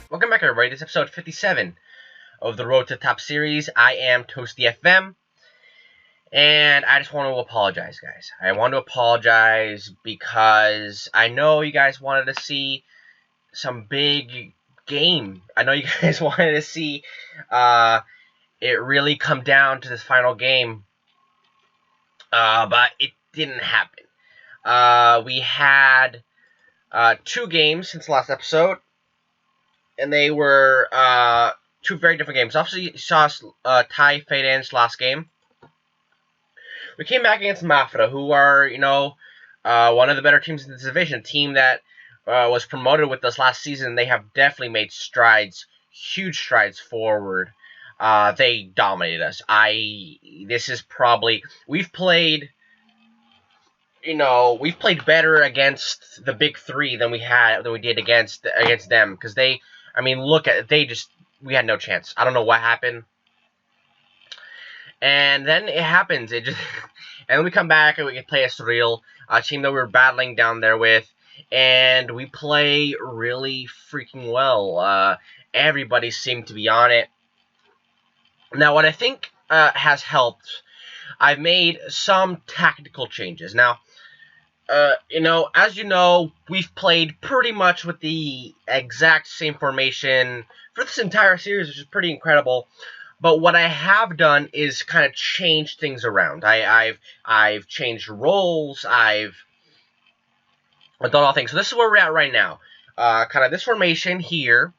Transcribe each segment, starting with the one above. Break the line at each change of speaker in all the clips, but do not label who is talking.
Welcome back, everybody. This is episode 57 of the Road to Top series. I am Toasty FM, and I just want to apologize, guys. I want to apologize because I know you guys wanted to see some big game. I know you guys wanted to see it really come down to this final game, but it didn't happen. We had two games since the last episode, and they were two very different games. Obviously, you saw Thai Feidan's last game. We came back against Mafra, who are, one of the better teams in this division. A team that was promoted with us last season. They have definitely made strides, huge strides forward. They dominated us. This is probably, we've played better against the big three than we did against them, because we had no chance. I don't know what happened. And then it happens. And then we come back and we can play Estoril, a team that we were battling down there with, and we play really freaking well. Everybody seemed to be on it. Now, what I think has helped, I've made some tactical changes. Now, as you know, we've played pretty much with the exact same formation for this entire series, which is pretty incredible. But what I have done is kind of change things around. I've changed roles. I've done all things. So this is where we're at right now. Kind of this formation here.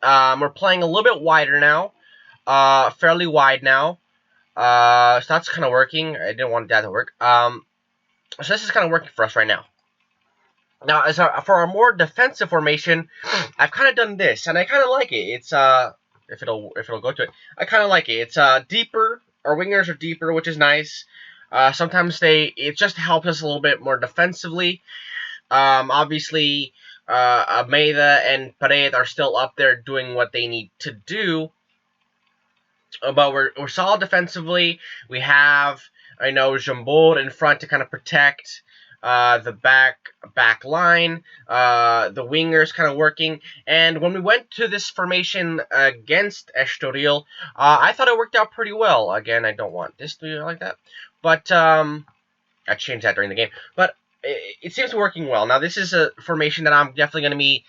We're playing a little bit wider now. Fairly wide now. So that's kind of working. I didn't want that to work. So this is kind of working for us right now. Now, for our more defensive formation, I've kind of done this, and I kind of like it. It's if it'll go to it, I kind of like it. It's deeper. Our wingers are deeper, which is nice. Sometimes it just helps us a little bit more defensively. Obviously, Almeida and Paredes are still up there doing what they need to do, but we're solid defensively. We have, Jambor in front to kind of protect the back line, the wingers kind of working. And when we went to this formation against Estoril, I thought it worked out pretty well. Again, I don't want this to be like that, but I changed that during the game. But it seems working well. Now, this is a formation that I'm definitely going to be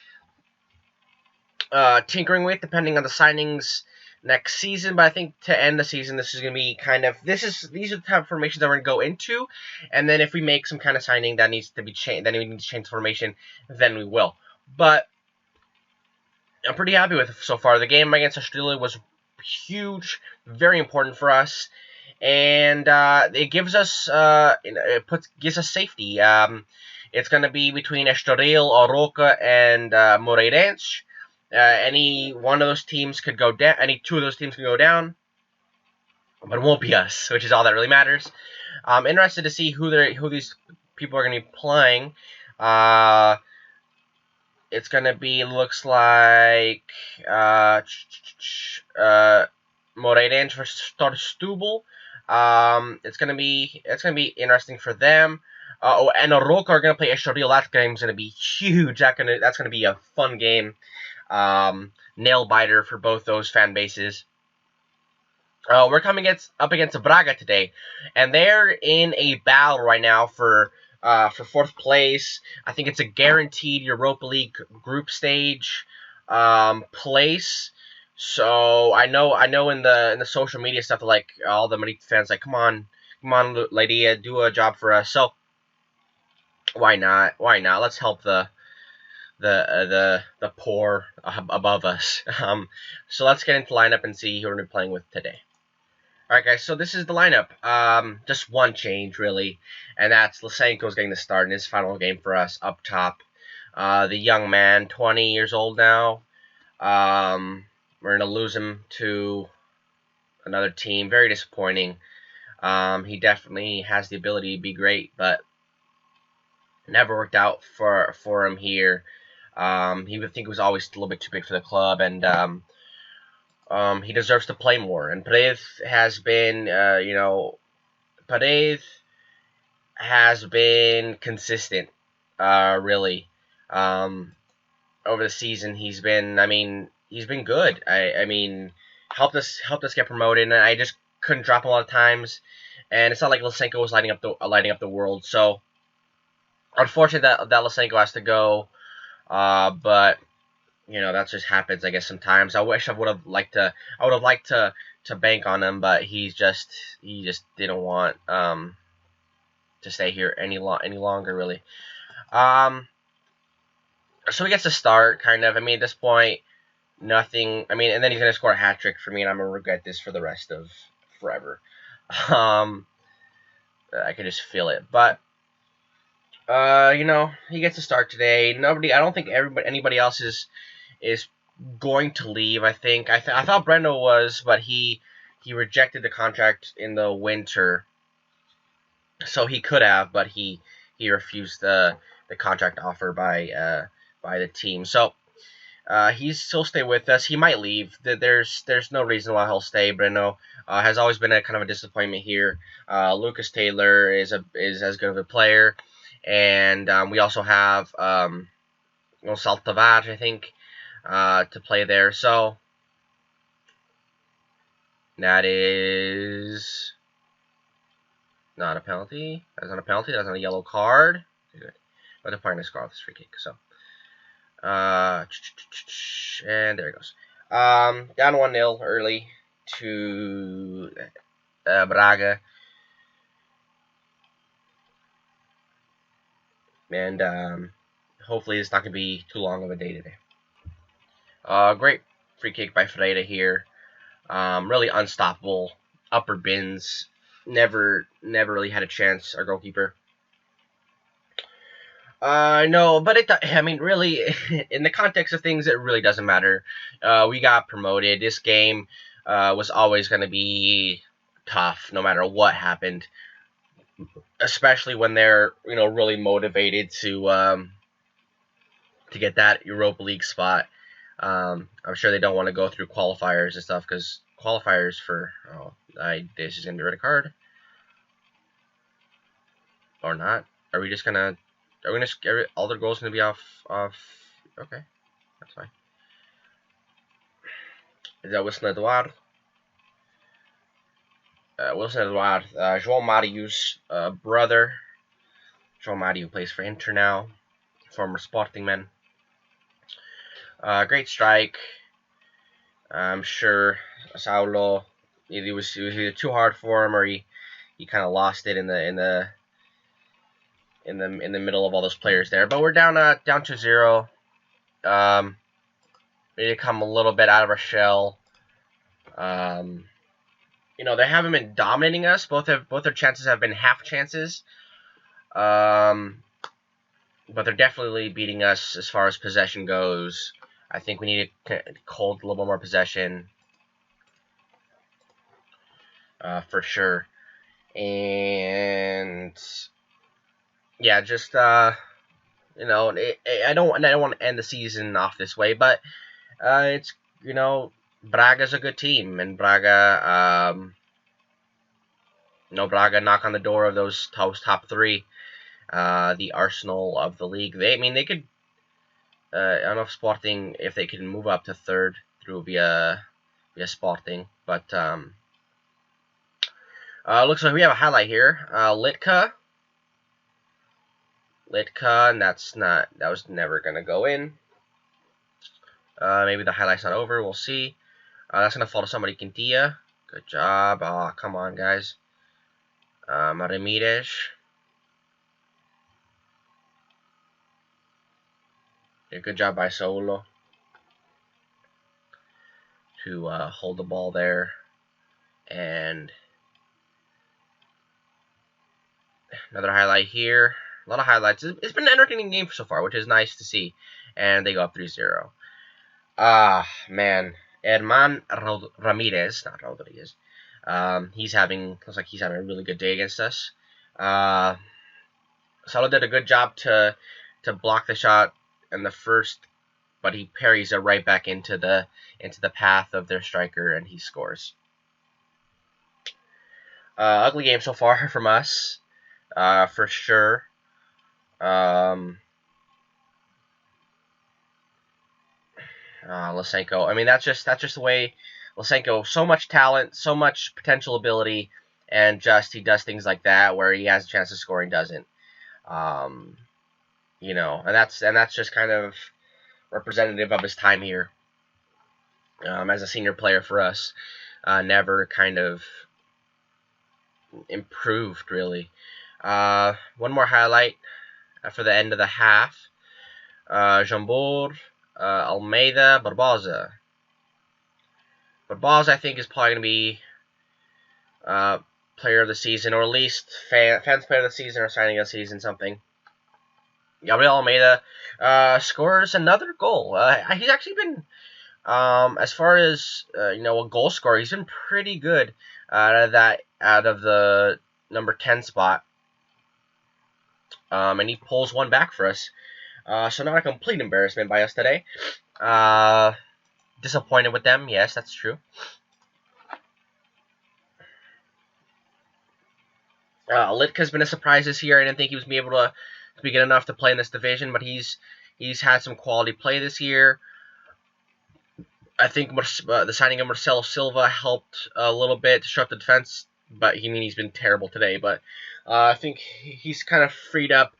tinkering with, depending on the signings next season. But I think to end the season, this is going to be these are the type of formations that we're going to go into, and then if we make some kind of signing that needs to be changed, then we need to change the formation, then we will. But I'm pretty happy with it so far. The game against Australia was huge, very important for us, and it gives us gives us safety. It's going to be between Estoril, Oroca, and Moreirense. Any one of those teams could go down. Any two of those teams can go down, but it won't be us, which is all that really matters. I'm interested to see who these people are going to be playing. It's going to be, looks like Moreirense versus Stubble. It's going to be interesting for them. And Oroca are going to play Estoril. That game's going to be huge. That's going to be a fun game. Nail biter for both those fan bases. We're coming up against BRAGA today, and they're in a battle right now for fourth place. I think it's a guaranteed Europa League group stage place. So I know in the social media stuff, like all the Madrid fans, like, come on, Lydia, do a job for us. So why not? Let's help the poor above us. So let's get into the lineup and see who we're going to be playing with today. Alright, guys, so this is the lineup. Just one change, really, and that's Lysenko's getting the start in his final game for us up top. The young man, 20 years old now. We're going to lose him to another team. Very disappointing. He definitely has the ability to be great, but never worked out for him here. He would think he was always a little bit too big for the club, and he deserves to play more. And Paredes has been, Paredes has been consistent, really. over the season. He's been, I mean, he's been good. I mean, helped us get promoted, and I just couldn't drop him a lot of times. And it's not like Lysenko was lighting up the world. So unfortunate that Lysenko has to go. But that just happens, I guess, sometimes. I wish I would have liked to bank on him, but he just didn't want to stay here any longer, really. So he gets to start, kind of. I mean, at this point, nothing. I mean, and then he's gonna score a hat trick for me, and I'm gonna regret this for the rest of forever. Um, I can just feel it, but he gets to start today. I don't think anybody else is going to leave. I think I thought Brendo was, but he rejected the contract in the winter, so he could have, but he refused the contract offer by the team. So he'll stay with us. He might leave. There's no reason why he'll stay. Breno has always been a kind of a disappointment here. Lucas Taylor is as good of a player, and we also have Saltavar, I think, to play there. So that is not a penalty. That's not a penalty. That's not a yellow card. Good. But they're probably going to score off this free kick. So, and there it goes. Down 1-0 early to Braga. And hopefully it's not going to be too long of a day today. Great free kick by Freire here. Really unstoppable. Upper bins. Never really had a chance, our goalkeeper. No, but I mean, really, in the context of things, it really doesn't matter. We got promoted. This game was always going to be tough, no matter what happened. Especially when they're, really motivated to get that Europa League spot. I'm sure they don't want to go through qualifiers and stuff, because qualifiers for this is gonna be a red card or not? Are we gonna all their goals gonna be off? Okay, that's fine. Is that Wilson Eduard? Wilson Eduard, João Mario's brother. João Mario plays for Inter now, former Sporting man. Great strike. I'm sure Saulo, it was either too hard for him, or he kind of lost it in the middle of all those players there. But we're down 2-0. We need to come a little bit out of our shell. They haven't been dominating us. Both their chances have been half chances. But they're definitely beating us as far as possession goes. I think we need to hold a little more possession, for sure. And yeah, just I don't want to end the season off this way, but it's Braga's a good team, and Braga Braga knock on the door of those top three, the Arsenal of the league. They could. I don't know if Sporting, if they can move up to third through via Sporting, but looks like we have a highlight here. Litka, and that was never gonna go in. Maybe the highlight's not over. We'll see. That's gonna fall to somebody. Quintilla. Good job. Oh, come on, guys. Ramirez. Good job by Solo to hold the ball there. And another highlight here. A lot of highlights. It's been an entertaining game so far, which is nice to see. And they go up 3-0. Man. Herman Ramirez, not Rodriguez. Looks like he's having a really good day against us. Salo did a good job to block the shot in the first, but he parries it right back into the path of their striker, and he scores. Ugly game so far from us, for sure. Lysenko. I mean, that's just the way Lysenko. So much talent, so much potential ability, and just he does things like that where he has a chance to score and doesn't. Um, you know, and that's just kind of representative of his time here as a senior player for us. Never kind of improved really. One more highlight for the end of the half. Jambor, Almeida, Barbosa. Barbosa, I think, is probably going to be player of the season, or at least fans player of the season or signing of the season, something. Gabriel Almeida scores another goal. He's actually been, as far as a goal scorer, he's been pretty good out of the number 10 spot. And he pulls one back for us. So not a complete embarrassment by us today. Disappointed with them, yes, that's true. Litka's been a surprise this year. I didn't think he was be able to be good enough to play in this division, but he's had some quality play this year. I think the signing of Marcelo Silva helped a little bit to shut the defense, but he's been terrible today. But I think he's kind of freed up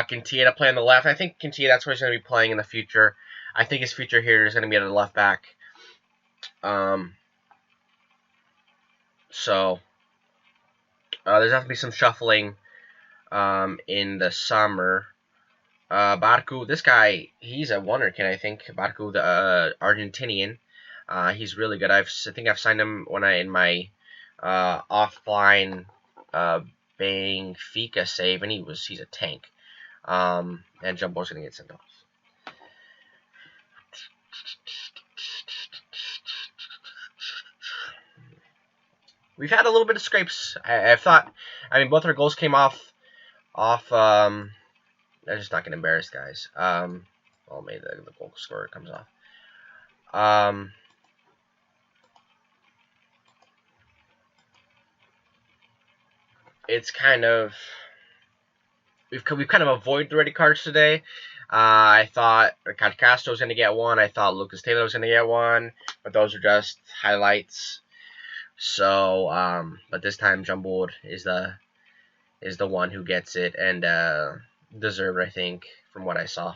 Quintilla to play on the left. I think Quintilla, that's where he's going to be playing in the future. I think his future here is going to be at the left back. So there's have to be some shuffling in the summer. Barku, this guy, he's a wonder kid, I think. Barku, the Argentinian. He's really good. I think I've signed him in my offline Benfica save, and he's a tank. And Jumbo's gonna get sent off. We've had a little bit of scrapes. I thought, both our goals came off. They're just not gonna embarrass guys. Well, maybe the goal scorer comes off. It's kind of we've kind of avoided the red cards today. I thought Ricardo Castro was going to get one. I thought Lucas Taylor was going to get one, but those are just highlights. So, but this time Jumbo is the one who gets it, and deserved, I think, from what I saw.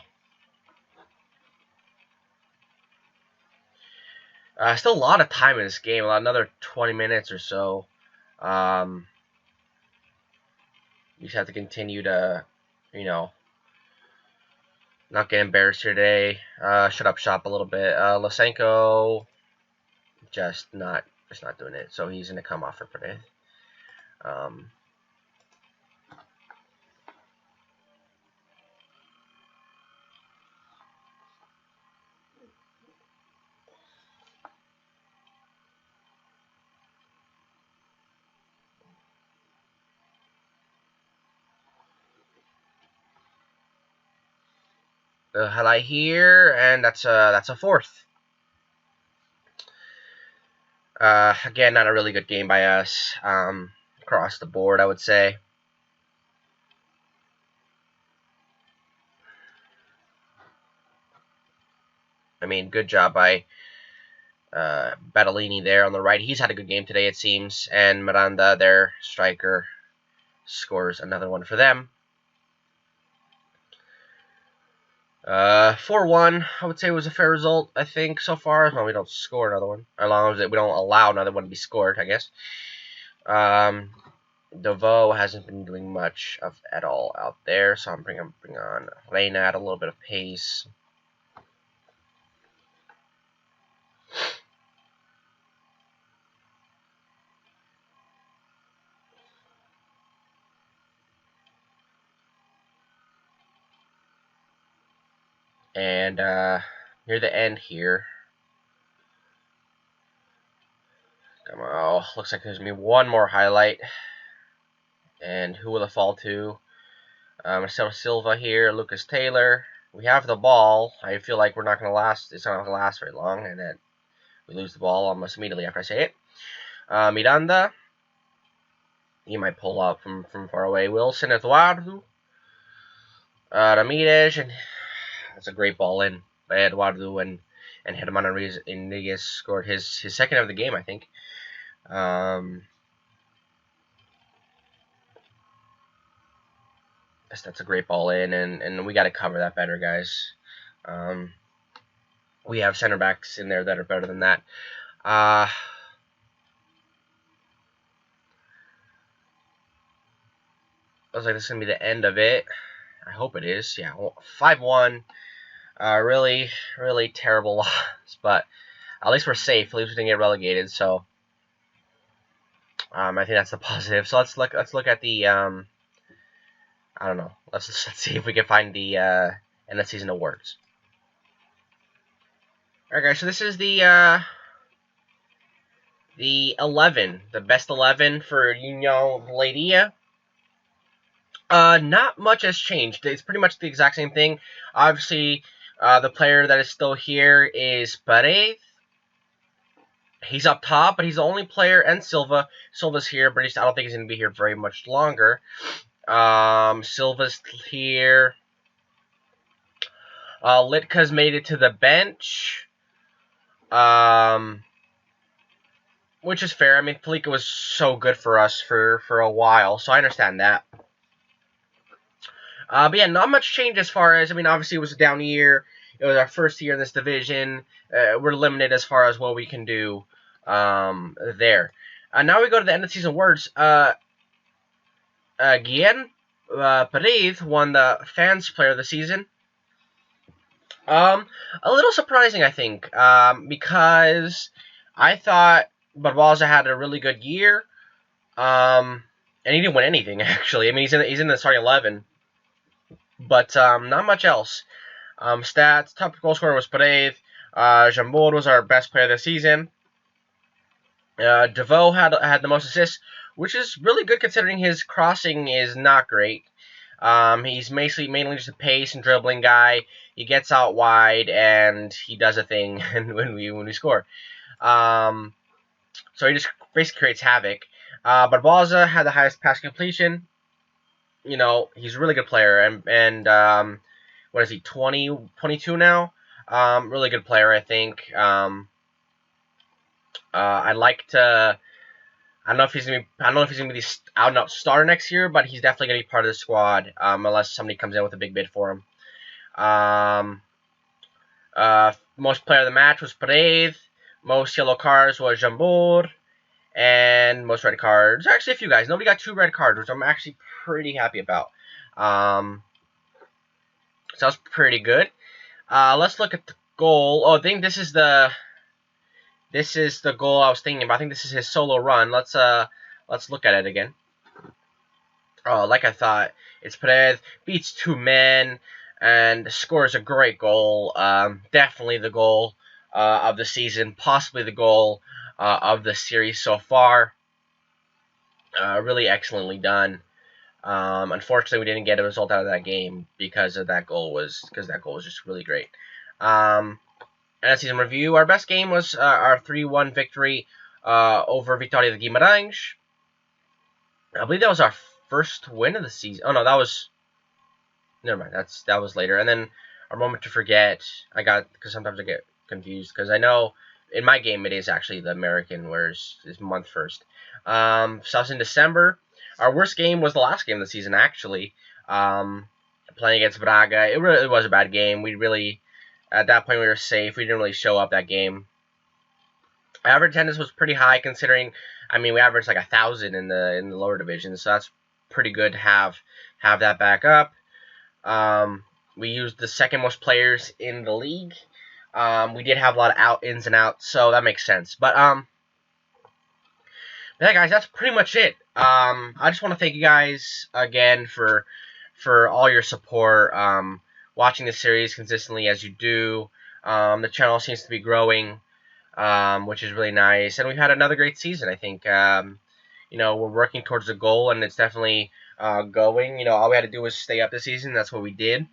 Still a lot of time in this game, another 20 minutes or so. You just have to continue to, not get embarrassed here today. Shut up shop a little bit. Lysenko, just not doing it. So he's going to come off for today. Highlight here, and that's a fourth. Again, not a really good game by us across the board, I would say. Good job by Battellini there on the right. He's had a good game today, it seems, and Miranda, their striker, scores another one for them. 4-1, I would say, was a fair result, I think, so far. Well, we don't score another one, as long as we don't allow another one to be scored, I guess. Devo hasn't been doing much at all out there, so I'm bring on Reina at a little bit of pace. And near the end here, come on, oh, looks like there's going to be one more highlight. And who will it fall to? Marcelo Silva here, Lucas Taylor. We have the ball. I feel like we're not going to last. It's not going to last very long, and then we lose the ball almost immediately after I say it. Miranda. He might pull up from far away. Wilson, Eduardo. Ramirez, and that's a great ball in by Eduardo, and and hit him on a reason. Iniguez scored his second of the game, I think. That's a great ball in, and we got to cover that better, guys. We have center backs in there that are better than that. Looks like this is going to be the end of it. I hope it is. Yeah, 5-1. Really, really terrible loss, but at least we're safe. At least we didn't get relegated. So I think that's the positive. So let's look at the I don't know. Let's see if we can find the end of the season awards. All right, guys. So this is the 11, the best 11 for Union Leiria. Not much has changed. It's pretty much the exact same thing. Obviously, the player that is still here is Paredes. He's up top, but he's the only player, and Silva's here, but I don't think he's going to be here very much longer. Silva's here. Litka's made it to the bench. Which is fair. I mean, Felica was so good for us for a while, so I understand that. But yeah, not much change as far as, I mean, obviously it was a down year. It was our first year in this division. We're limited as far as what we can do there. Now we go to the end of the season words. Guillen Paredes won the fans player of the season. A little surprising, I think, because I thought Barbosa had a really good year, and he didn't win anything, actually. I mean, he's in the starting 11. But not much else. Stats, top goal scorer was Paredes. Jambord was our best player this season. DeVoe had the most assists, which is really good considering his crossing is not great. He's mainly just a pace and dribbling guy. He gets out wide and he does a thing when we score. So he just basically creates havoc. Barbosa had the highest pass completion. You know, he's a really good player, and what is he, 22 now? Really good player, I think. I'd like to. I don't know if he's gonna be the out and out starter next year, but he's definitely gonna be part of the squad, unless somebody comes in with a big bid for him. Most player of the match was Paredes. Most yellow cards was Jambord. And most red cards. Actually, a few guys. Nobody got 2 red cards, which I'm actually pretty happy about. So that's pretty good. Let's look at the goal. Oh, I think this is the goal I was thinking about. I think this is his solo run. Let's look at it again. Oh, like I thought, it's Paredes beats 2 men and scores a great goal. Definitely the goal of the season, possibly the goal of the series so far. Really excellently done. Unfortunately, we didn't get a result out of that game because that goal was just really great. And as season review, our best game was our 3-1 victory over Vitória de Guimarães. I believe that was our first win of the season. Oh no, that was, never mind. That was later. And then our moment to forget. Because sometimes I get confused because I know. In my game, it is actually the American, whereas it's month first. So I was in December. Our worst game was the last game of the season, actually. Playing against Braga. It really was a bad game. We really, at that point, we were safe. We didn't really show up that game. Average attendance was pretty high, considering, I mean, we averaged like 1,000 in the lower division, so that's pretty good to have that back up. We used the second most players in the league. We did have a lot of ins and outs, so that makes sense. But yeah, guys, that's pretty much it. I just want to thank you guys again for all your support, watching this series consistently as you do. The channel seems to be growing, which is really nice, and we've had another great season. I think you know, we're working towards the goal, and it's definitely going. You know, all we had to do was stay up this season. That's what we did.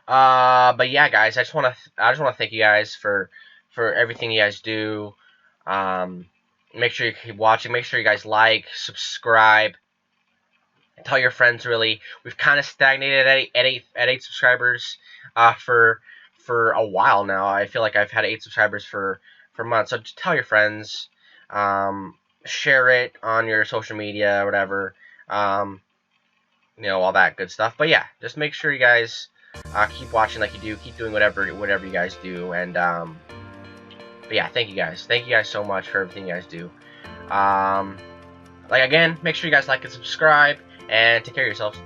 But yeah, guys, I just want to thank you guys for everything you guys do. Make sure you keep watching. Make sure you guys like, subscribe, tell your friends. Really, we've kind of stagnated at eight subscribers for for a while now. I feel like I've had 8 subscribers for months. So just tell your friends, share it on your social media or whatever, you know, all that good stuff. But yeah, just make sure you guys keep watching like you do, keep doing whatever you guys do, and but yeah, thank you guys so much for everything you guys do. Like again, make sure you guys like and subscribe, and take care of yourselves.